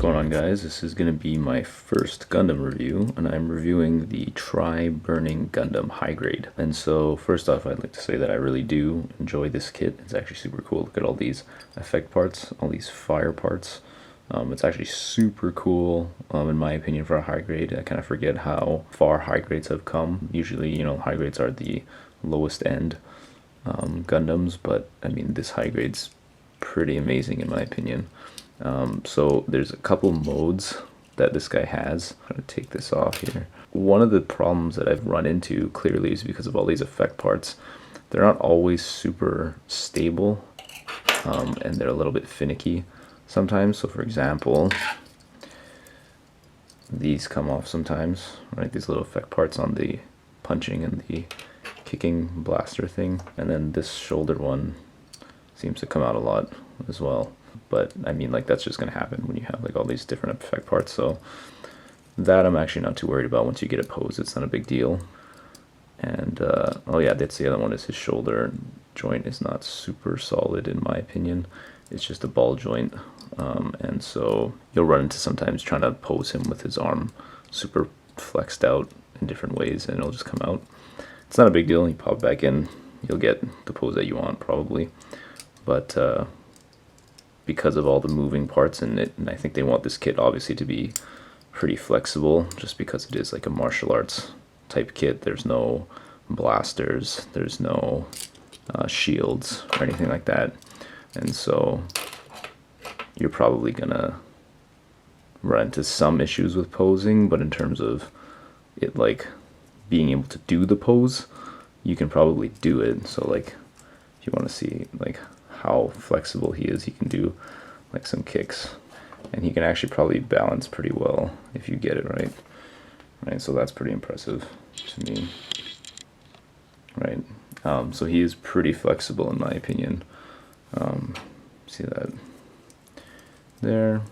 going on, guys? This is going to be my first Gundam review, and I'm reviewing the Try Burning Gundam High Grade. And so first off, I'd like to say that I really do enjoy this kit. It's actually super cool. Look at all these effect parts, all these fire parts. It's actually super cool, in my opinion, for a high grade. I kind of forget how far high grades have come. Usually, you know, high grades are the lowest end Gundams, but I mean, this high grade's pretty amazing in my opinion. So there's a couple modes that this guy has. I'm gonna take this off here. One of the problems that I've run into clearly is because of all these effect parts. They're not always super stable, and they're a little bit finicky sometimes. So for example, these come off sometimes, right? These little effect parts on the punching and the kicking blaster thing. And then this shoulder one seems to come out a lot as well. But I mean, like, that's just gonna happen when you have like all these different effect parts. So that I'm actually not too worried about. Once you get it posed, it's not a big deal. And oh yeah, that's the other one, is his shoulder joint is not super solid in my opinion. It's just a ball joint, and so you'll run into sometimes trying to pose him with his arm super flexed out in different ways, and it'll just come out. It's not a big deal. You pop back in, you'll get the pose that you want probably. But because of all the moving parts in it, and I think they want this kit obviously to be pretty flexible, just because it is like a martial arts type kit. There's no blasters, there's no shields or anything like that, and so you're probably gonna run into some issues with posing. But in terms of it like being able to do the pose, you can probably do it. So like, if you want to see like how flexible he is, he can do like some kicks, and he can actually probably balance pretty well if you get it right. So that's pretty impressive to me, right? So he is pretty flexible in my opinion. See that there,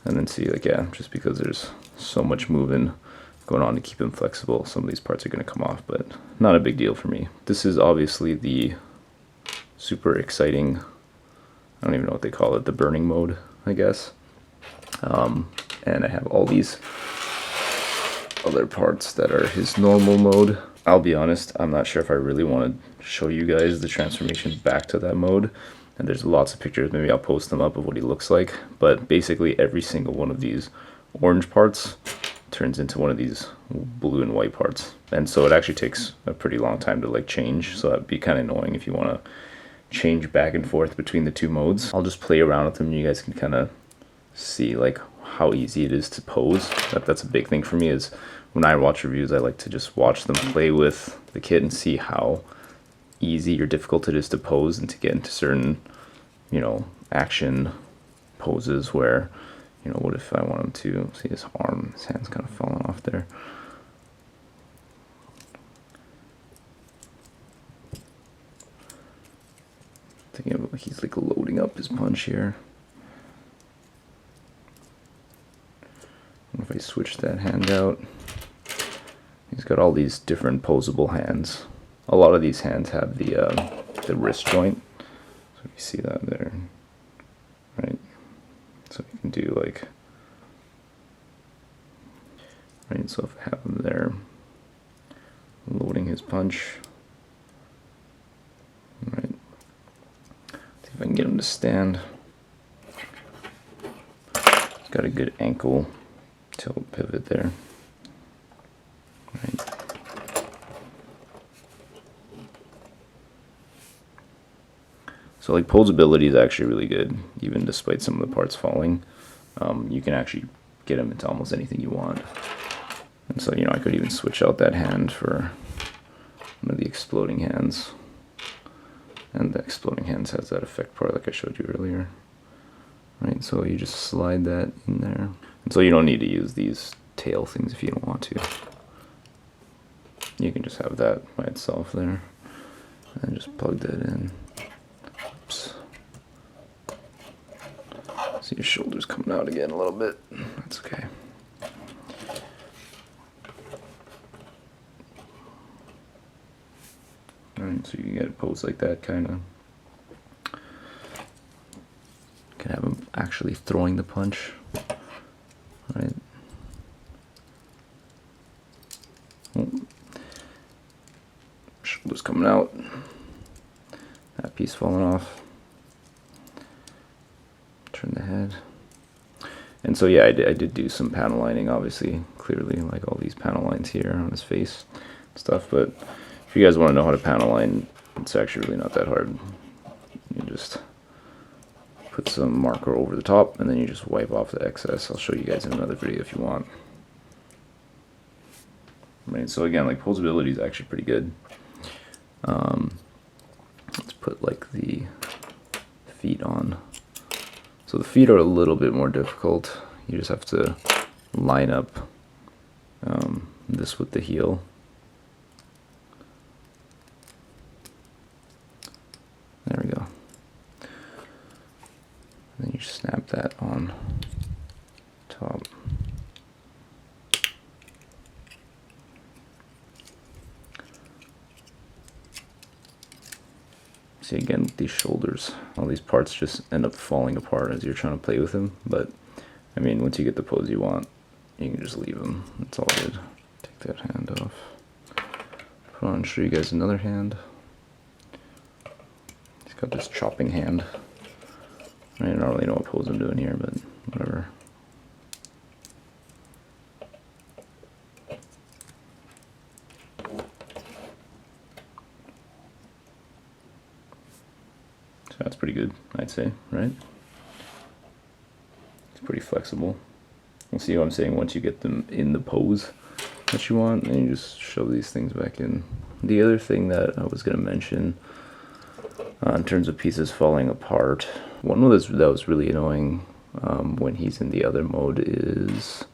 and then see, like, yeah, just because there's so much moving going on to keep him flexible, some of these parts are going to come off, but not a big deal for me. This is obviously the super exciting, I don't even know what they call it, the burning mode, I guess. And I have all these other parts that are his normal mode. I'll be honest, I'm not sure if I really want to show you guys the transformation back to that mode. And there's lots of pictures, maybe I'll post them up, of what he looks like. But basically every single one of these orange parts turns into one of these blue and white parts. And so it actually takes a pretty long time to like change. So that'd be kind of annoying if you want to change back and forth between the two modes. I'll just play around with them and you guys can kind of see like how easy it is to pose. That's a big thing for me, is when I watch reviews, I like to just watch them play with the kit and see how easy or difficult it is to pose and to get into certain, you know, action poses where, you know, what if I want him to see his arm, his hand's kind of falling off there. Thinking of, he's like loading up his punch here. If I switch that hand out, he's got all these different posable hands. A lot of these hands have the wrist joint, so you see that there, right? So you can do like, right? So if I have him there, loading his punch, right? See if I can get him to stand. He's got a good ankle tilt pivot there, right? So like posability is actually really good, even despite some of the parts falling. You can actually get him into almost anything you want. And so, you know, I could even switch out that hand for one of the exploding hands. And the exploding hands has that effect part like I showed you earlier. Right, so you just slide that in there. And so you don't need to use these tail things if you don't want to. You can just have that by itself there. And just plug that in. Oops. See your shoulders coming out again a little bit. That's okay. Alright, so you get it posed like that, kind of. Can have him actually throwing the punch, right? Shoulder's coming out, that piece falling off, turn the head. And so yeah, I did do some panel lining, obviously, clearly, like all these panel lines here on his face stuff, but if you guys want to know how to panel line, it's actually really not that hard. You just put some marker over the top and then you just wipe off the excess. I'll show you guys in another video if you want. Right, so again, like posability is actually pretty good. Let's put like the feet on. So the feet are a little bit more difficult. You just have to line up this with the heel. There we go. And then you snap that on top. See, again, with these shoulders, all these parts just end up falling apart as you're trying to play with them. But I mean, once you get the pose you want, you can just leave them. It's all good. Take that hand off. Put on, show you guys another hand. He's got this chopping hand. I don't really know what pose I'm doing here, but whatever. So that's pretty good, I'd say, right? It's pretty flexible. You'll see what I'm saying, once you get them in the pose that you want, and you just shove these things back in. The other thing that I was going to mention in terms of pieces falling apart, one that was really annoying when he's in the other mode is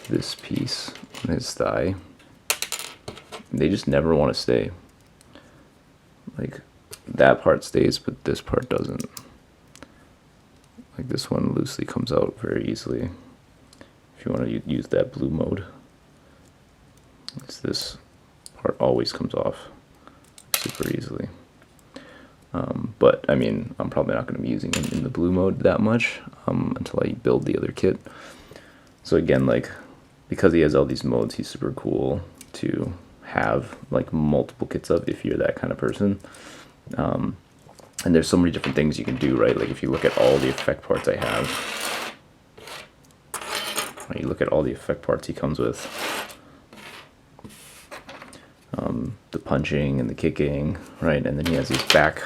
this piece on his thigh. They just never want to stay. Like, that part stays, but this part doesn't. Like, this one loosely comes out very easily. If you want to use that blue mode, this part always comes off super easily. But I mean, I'm probably not going to be using him in the blue mode that much until I build the other kit. So again, like, because he has all these modes, he's super cool to have like multiple kits of if you're that kind of person. And there's so many different things you can do, right? Like if you look at all the effect parts I have, right, you look at all the effect parts he comes with, the punching and the kicking, right? And then he has these back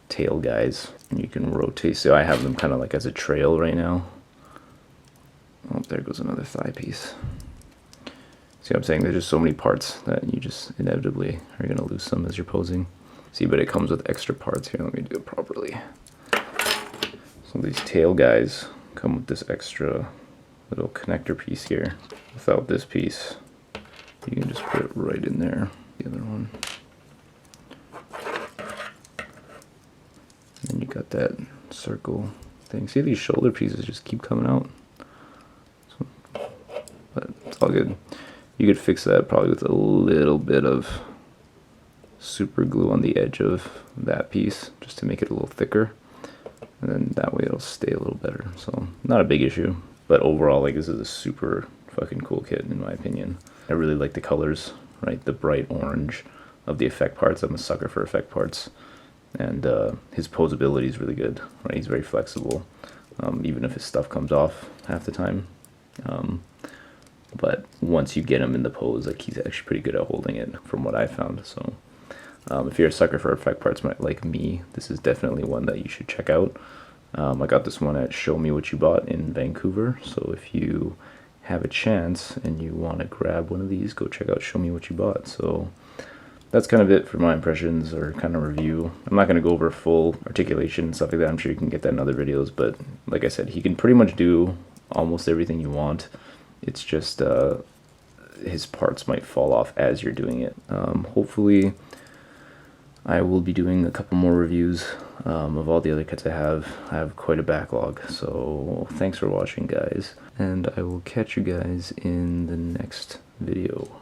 tail guys, and you can rotate. So I have them kind of like as a trail right now. Oh, there goes another thigh piece. See what I'm saying? There's just so many parts that you just inevitably are going to lose some as you're posing. See, but it comes with extra parts here. Let me do it properly. So these tail guys come with this extra little connector piece here. Without this piece, you can just put it right in there. The other one. And then you got that circle thing. See, these shoulder pieces just keep coming out. So, but it's all good. You could fix that probably with a little bit of super glue on the edge of that piece just to make it a little thicker, and then that way it'll stay a little better. So not a big issue, but overall, like, this is a super fucking cool kit in my opinion. I really like the colors, right? The bright orange of the effect parts. I'm a sucker for effect parts, and his posability is really good, right? He's very flexible, even if his stuff comes off half the time. But once you get him in the pose, like, he's actually pretty good at holding it from what I found. So if you're a sucker for effect parts like me, this is definitely one that you should check out. I got this one at Show Me What You Bought in Vancouver, so if you have a chance and you want to grab one of these, go check out Show Me What You Bought. So that's kind of it for my impressions or kind of review. I'm not going to go over full articulation and stuff like that. I'm sure you can get that in other videos, but like I said, he can pretty much do almost everything you want. It's just his parts might fall off as you're doing it. Hopefully I will be doing a couple more reviews of all the other kits I have. I have quite a backlog, so thanks for watching, guys, and I will catch you guys in the next video.